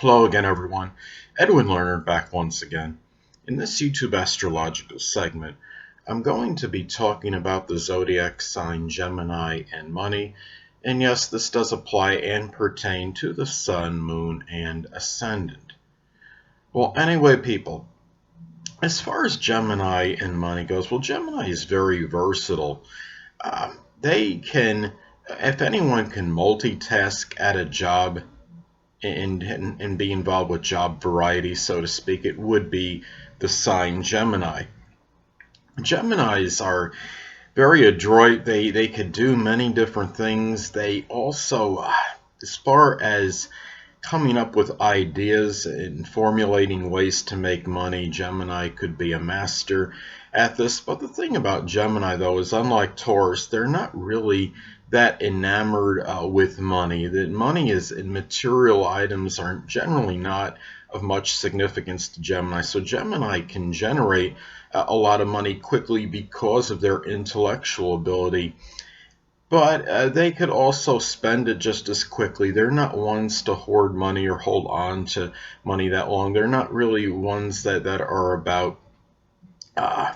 Hello again, everyone. Edwin Learnard back once again. In this YouTube astrological segment, I'm going to be talking about the zodiac sign Gemini and money. And yes, this does apply and pertain to the sun, moon, and ascendant. Well, anyway, people, as far as Gemini and money goes, well, Gemini is very versatile. They can, if anyone can multitask at a job, and be involved with job variety, so to speak, it would be the sign Gemini. Geminis are very adroit. They could do many different things. They also, as far as coming up with ideas and formulating ways to make money, Gemini could be a master at this. But the thing about Gemini, though, is unlike Taurus, they're not really that enamored with money. That money is in material items are generally not of much significance to Gemini. So Gemini can generate a lot of money quickly because of their intellectual ability. But they could also spend it just as quickly. They're not ones to hoard money or hold on to money that long. They're not really ones that are about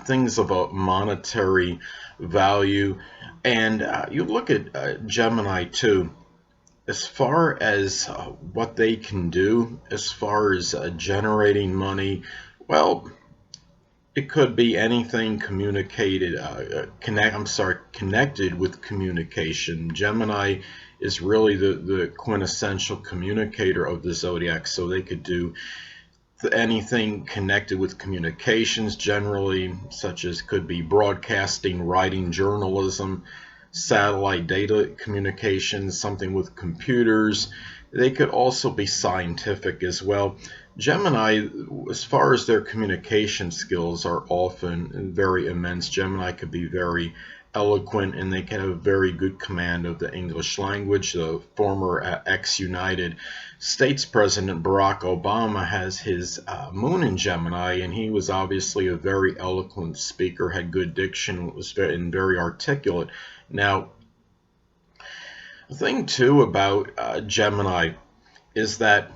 things of a monetary value. And you look at Gemini too, as far as what they can do, as far as generating money, well, it could be anything connected with communication. Gemini is really the quintessential communicator of the zodiac, so they could do anything connected with communications generally, such as could be broadcasting, writing, journalism, satellite data communications, something with computers. They could also be scientific as well. Gemini, as far as their communication skills, are often very immense. Gemini could be very eloquent, and they can have a very good command of the English language. The former ex-United States President Barack Obama has his moon in Gemini, and he was obviously a very eloquent speaker, had good diction, was very articulate. Now, the thing too about Gemini is that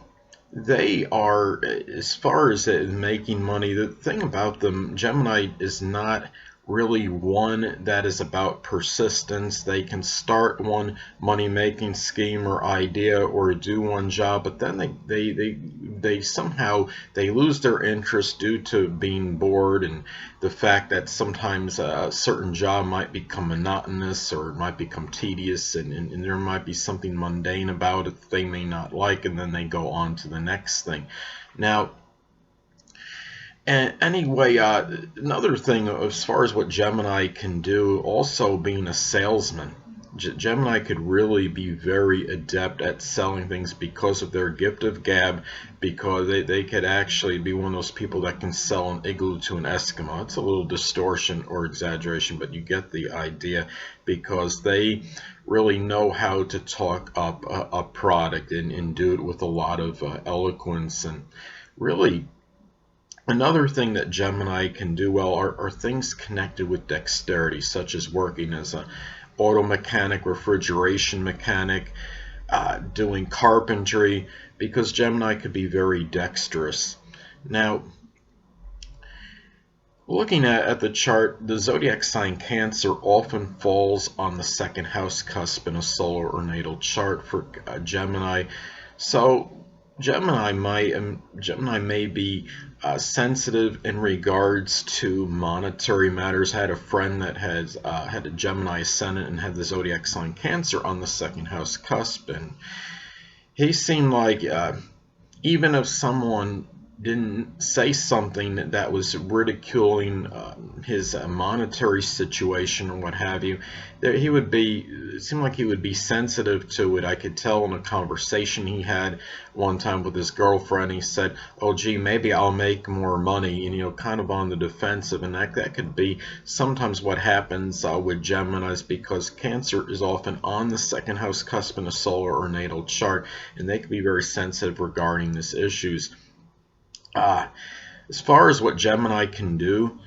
they are, as far as making money, the thing about them, Gemini is not really one that is about persistence. They can start one money-making scheme or idea or do one job, but then they somehow lose their interest due to being bored and the fact that sometimes a certain job might become monotonous or it might become tedious, and there might be something mundane about it that they may not like, and then they go on to the next thing. Now, and anyway, another thing as far as what Gemini can do, also being a salesman, Gemini could really be very adept at selling things because of their gift of gab, because they could actually be one of those people that can sell an igloo to an Eskimo. It's a little distortion or exaggeration, but you get the idea, because they really know how to talk up a product and do it with a lot of eloquence. And really, another thing that Gemini can do well are things connected with dexterity, such as working as an auto mechanic, refrigeration mechanic, doing carpentry, because Gemini could be very dexterous. Now, looking at the chart, the zodiac sign Cancer often falls on the second house cusp in a solar or natal chart for Gemini. So Gemini may be sensitive in regards to monetary matters. I had a friend that had a Gemini ascendant and had the zodiac sign Cancer on the second house cusp, and he seemed like even if someone didn't say something that was ridiculing his monetary situation or what have you, it seemed like he would be sensitive to it. I could tell in a conversation he had one time with his girlfriend. He said, "Oh gee, maybe I'll make more money," and kind of on the defensive. And that could be sometimes what happens with Geminis, because Cancer is often on the second house cusp in a solar or natal chart, and they can be very sensitive regarding these issues. As far as what Gemini can do,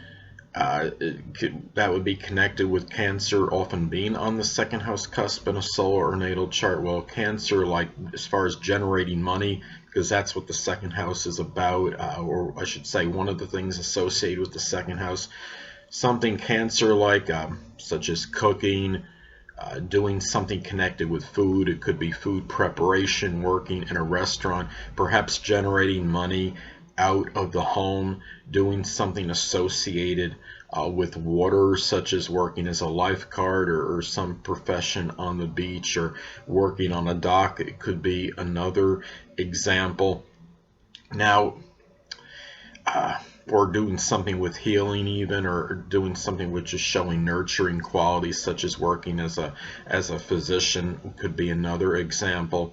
that would be connected with Cancer often being on the second house cusp in a solar or natal chart. Well, Cancer, like as far as generating money, because that's what the second house is about, or I should say one of the things associated with the second house, something Cancer-like, such as cooking, doing something connected with food. It could be food preparation, working in a restaurant, perhaps generating money out of the home, doing something associated with water, such as working as a lifeguard, or some profession on the beach, or working on a dock. It could be another example. Now, or doing something with healing even, or doing something which is showing nurturing qualities, such as working as a physician could be another example.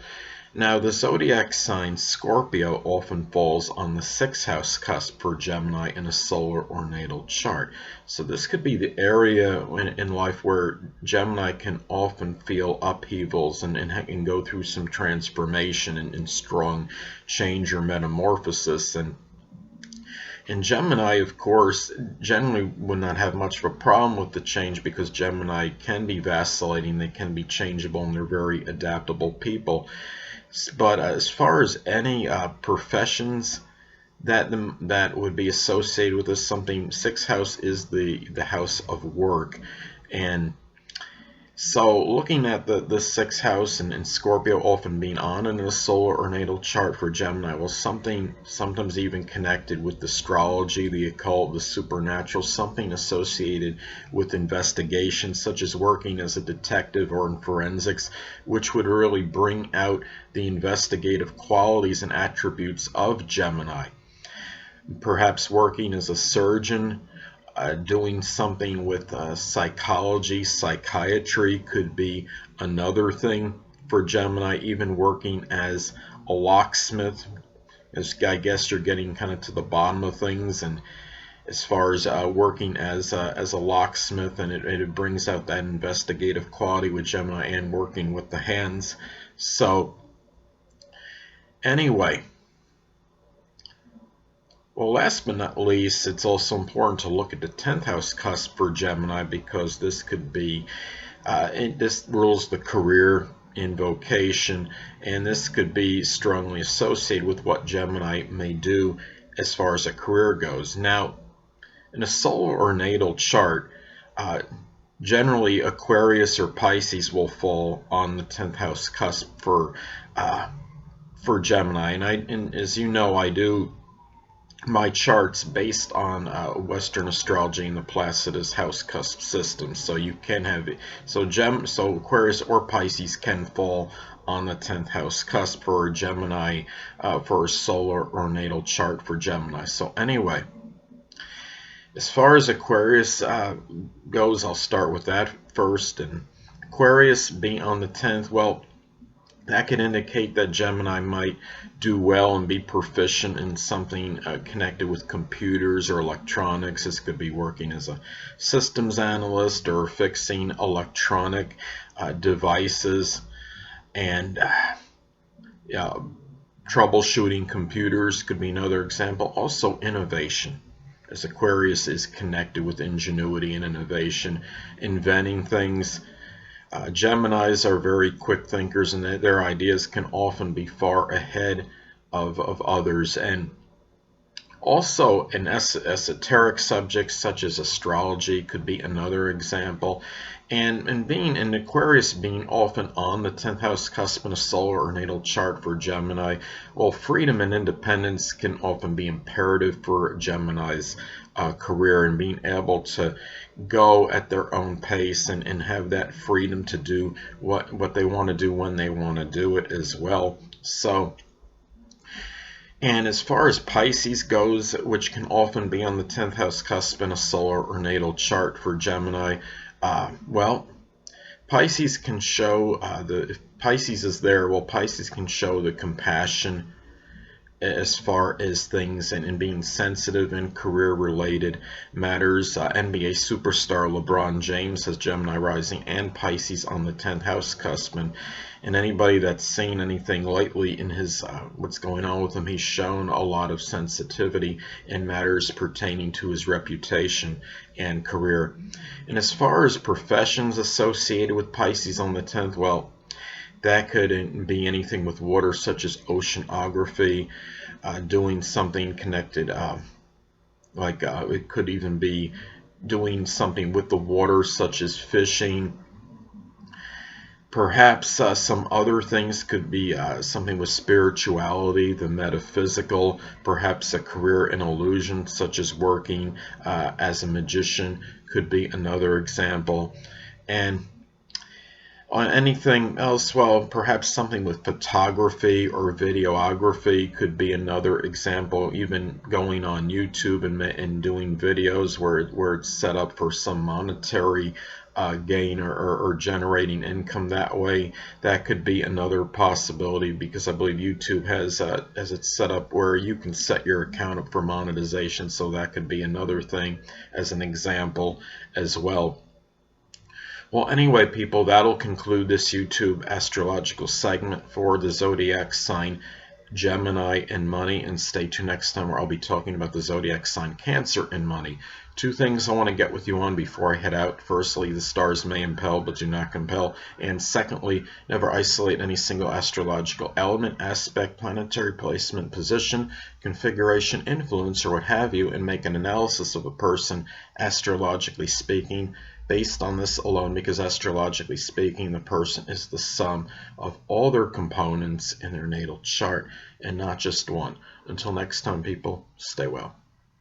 Now, the zodiac sign Scorpio often falls on the 6th house cusp for Gemini in a solar or natal chart. So this could be the area in life where Gemini can often feel upheavals and go through some transformation and strong change or metamorphosis. And Gemini, of course, generally would not have much of a problem with the change, because Gemini can be vacillating, they can be changeable, and they're very adaptable people. But as far as any professions that would be associated with this, something, 6th house is the house of work. And so looking at the 6th house and Scorpio often being on in a solar or natal chart for Gemini, well, something sometimes even connected with astrology, the occult, the supernatural, something associated with investigation, such as working as a detective or in forensics, which would really bring out the investigative qualities and attributes of Gemini. Perhaps working as a surgeon, doing something with psychology, psychiatry could be another thing for Gemini. Even working as a locksmith, as I guess you're getting kind of to the bottom of things, and as far as working as a locksmith, and it brings out that investigative quality with Gemini, and working with the hands. So anyway, well, last but not least, it's also important to look at the 10th house cusp for Gemini, because this could be, this rules the career in vocation, and this could be strongly associated with what Gemini may do as far as a career goes. Now, in a solar or natal chart, generally Aquarius or Pisces will fall on the 10th house cusp for Gemini, and as you know, I do my charts based on Western astrology and the Placidus house cusp system. So you can have it. So Aquarius or Pisces can fall on the 10th house cusp for Gemini, for a solar or natal chart for Gemini. So anyway, as far as Aquarius goes, I'll start with that first. And Aquarius being on the 10th, well, that could indicate that Gemini might do well and be proficient in something connected with computers or electronics. This could be working as a systems analyst or fixing electronic devices, and troubleshooting computers could be another example. Also innovation, as Aquarius is connected with ingenuity and innovation, inventing things. Geminis are very quick thinkers, and their ideas can often be far ahead of others. And also in esoteric subjects such as astrology could be another example. And being in Aquarius, being often on the 10th house cusp in a solar or natal chart for Gemini, well, freedom and independence can often be imperative for Gemini's career, and being able to go at their own pace and have that freedom to do what they want to do when they want to do it as well. So, and as far as Pisces goes, which can often be on the 10th house cusp in a solar or natal chart for Gemini, well, Pisces can show if Pisces is there, well, Pisces can show the compassion as far as things and being sensitive in career related matters. NBA superstar LeBron James has Gemini rising and Pisces on the 10th house cusp, and anybody that's seen anything lately in his what's going on with him, he's shown a lot of sensitivity in matters pertaining to his reputation and career. And as far as professions associated with Pisces on the 10th, well, that could be anything with water, such as oceanography, doing something connected, it could even be doing something with the water, such as fishing. Perhaps some other things could be something with spirituality, the metaphysical, perhaps a career in illusion, such as working as a magician, could be another example. And on anything else, well, perhaps something with photography or videography could be another example. Even going on YouTube and doing videos where it's set up for some monetary gain or generating income that way, that could be another possibility, because I believe YouTube has as it's set up where you can set your account up for monetization, so that could be another thing as an example as well. Well, anyway, people, that'll conclude this YouTube astrological segment for the zodiac sign Gemini and money. And stay tuned next time, where I'll be talking about the zodiac sign Cancer and money. Two things I want to get with you on before I head out. Firstly, the stars may impel but do not compel. And secondly, never isolate any single astrological element, aspect, planetary placement, position, configuration, influence, or what have you, and make an analysis of a person, astrologically speaking, based on this alone, because astrologically speaking, the person is the sum of all their components in their natal chart and not just one. Until next time, people, stay well.